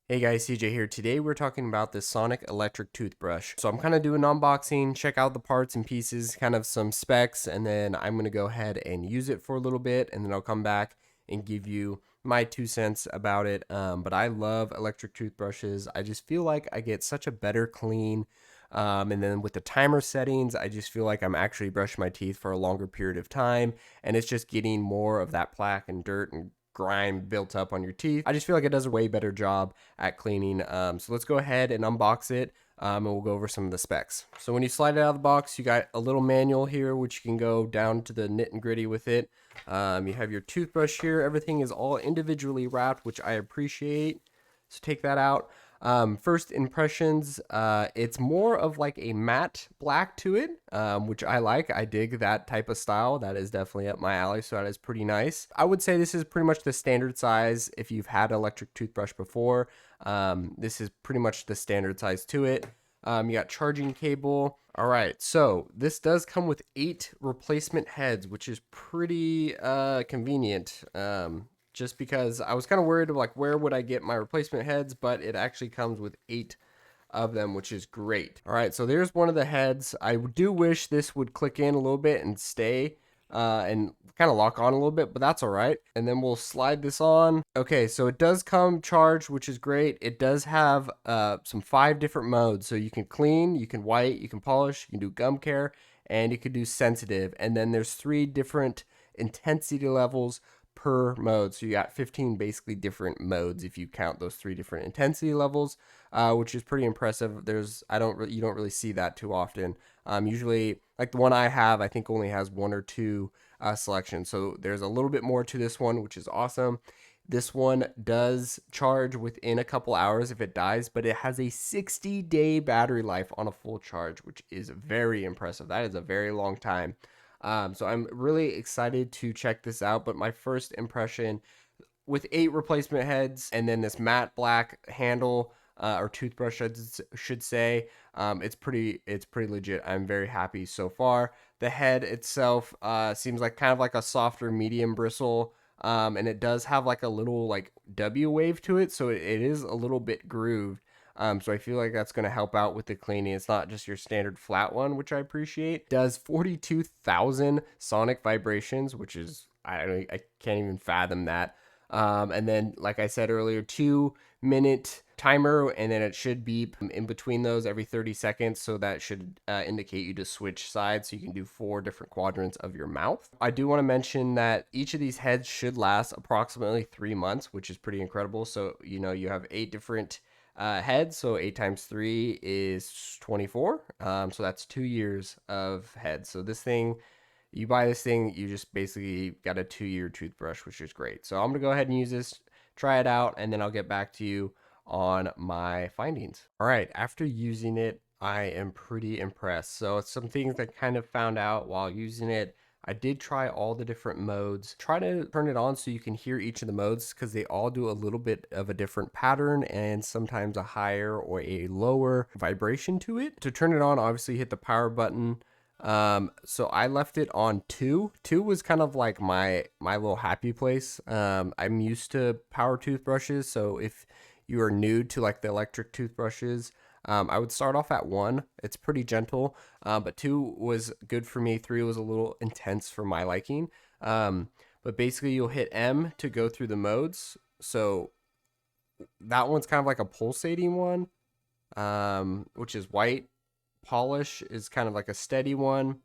Hey guys, CJ here. Today we're talking about the Sonic electric toothbrush. So I'm kind of doing an unboxing, check out the parts and pieces, kind of some specs, and then I'm going to go ahead and use it for a little bit, and then I'll come back and give you my 2 cents about it. But I love electric toothbrushes. I just feel like I get such a better clean. And then with the timer settings, I just feel like I'm actually brushing my teeth for a longer period of time, and it's just getting more of that plaque and dirt and grime built up on your teeth. I just feel like it does a way better job at cleaning. So let's go ahead and unbox it, and we'll go over some of the specs. So when you slide it out of the box, you got a little manual here, which you can go down to the nit and gritty with it. You have your toothbrush here. Everything is all individually wrapped, which I appreciate. So take that out. First impressions, it's more of like a matte black to it, which I like. I dig that type of style. That is definitely up my alley, so that is pretty nice. I would say this is pretty much the standard size if you've had an electric toothbrush before. This is pretty much the standard size to it. You got charging cable. All right, so this does come with 8 replacement heads, which is pretty convenient. Just because I was kind of worried of like where would I get my replacement heads, but it actually comes with 8 of them, which is great. All right, so there's one of the heads. I do wish this would click in a little bit and stay and kind of lock on a little bit, but that's all right. And then we'll slide this on. Okay, so it does come charged, which is great. It does have some 5 different modes. So you can clean, you can white, you can polish, you can do gum care, and you can do sensitive. And then there's 3 different intensity levels per mode. So you got 15 basically different modes if you count those 3 different intensity levels, which is pretty impressive. You don't really see that too often. Usually, like the one I have, I think only has 1 or 2 selections. So there's a little bit more to this one, which is awesome. This one does charge within a couple hours if it dies, but it has a 60-day battery life on a full charge, which is very impressive. That is a very long time. So I'm really excited to check this out. But my first impression with 8 replacement heads and then this matte black handle or toothbrush, I should say, it's pretty legit. I'm very happy so far. The head itself seems like kind of like a softer medium bristle. And it does have like a little like W wave to it, so it is a little bit grooved. So I feel like that's going to help out with the cleaning. It's not just your standard flat one, which I appreciate. It does 42,000 sonic vibrations, which is I can't even fathom that. And then, like I said earlier, 2-minute timer, and then it should beep in between those every 30 seconds. So that should indicate you to switch sides, so you can do 4 different quadrants of your mouth. I do want to mention that each of these heads should last approximately 3 months, which is pretty incredible. So you have 8 different heads, so 8 times 3 is 24. So that's 2 years of heads. So you buy this thing, you just basically got a 2-year toothbrush, which is great. So I'm gonna go ahead and use this, try it out, and then I'll get back to you on my findings. All right, after using it, I am pretty impressed. So some things I kind of found out while using it. I did try all the different modes. Try to turn it on so you can hear each of the modes, because they all do a little bit of a different pattern and sometimes a higher or a lower vibration to it. To turn it on, obviously hit the power button. So I left it on 2. 2 was kind of like my little happy place. I'm used to power toothbrushes, so if you are new to like the electric toothbrushes, I would start off at 1. It's pretty gentle, but 2 was good for me. 3 was a little intense for my liking. But basically, you'll hit M to go through the modes. So that one's kind of like a pulsating one, which is white. Polish is kind of like a steady one.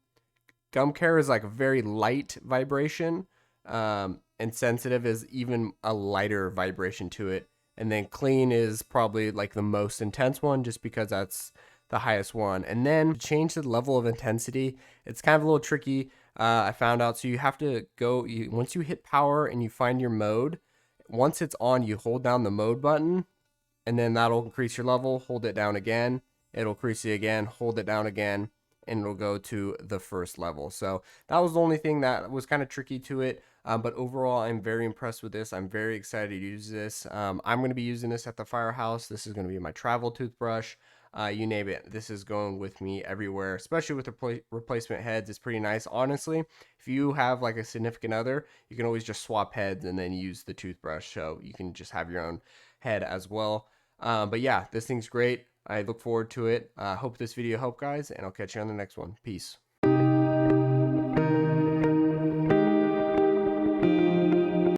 Gum care is like a very light vibration, and sensitive is even a lighter vibration to it. And then clean is probably like the most intense one, just because that's the highest one. And then to change the level of intensity, it's kind of a little tricky. I found out. So you have to once you hit power and you find your mode, once it's on, you hold down the mode button, and then that'll increase your level. Hold it down again. It'll increase it again. Hold it down again, and it'll go to the first level. So that was the only thing that was kind of tricky to it. But overall, I'm very impressed with this. I'm very excited to use this. I'm going to be using this at the firehouse. This is going to be my travel toothbrush. You name it. This is going with me everywhere, especially with the replacement heads. It's pretty nice. Honestly, if you have like a significant other, you can always just swap heads and then use the toothbrush. So you can just have your own head as well. But yeah, this thing's great. I look forward to it. Hope this video helped, guys, and I'll catch you on the next one. Peace.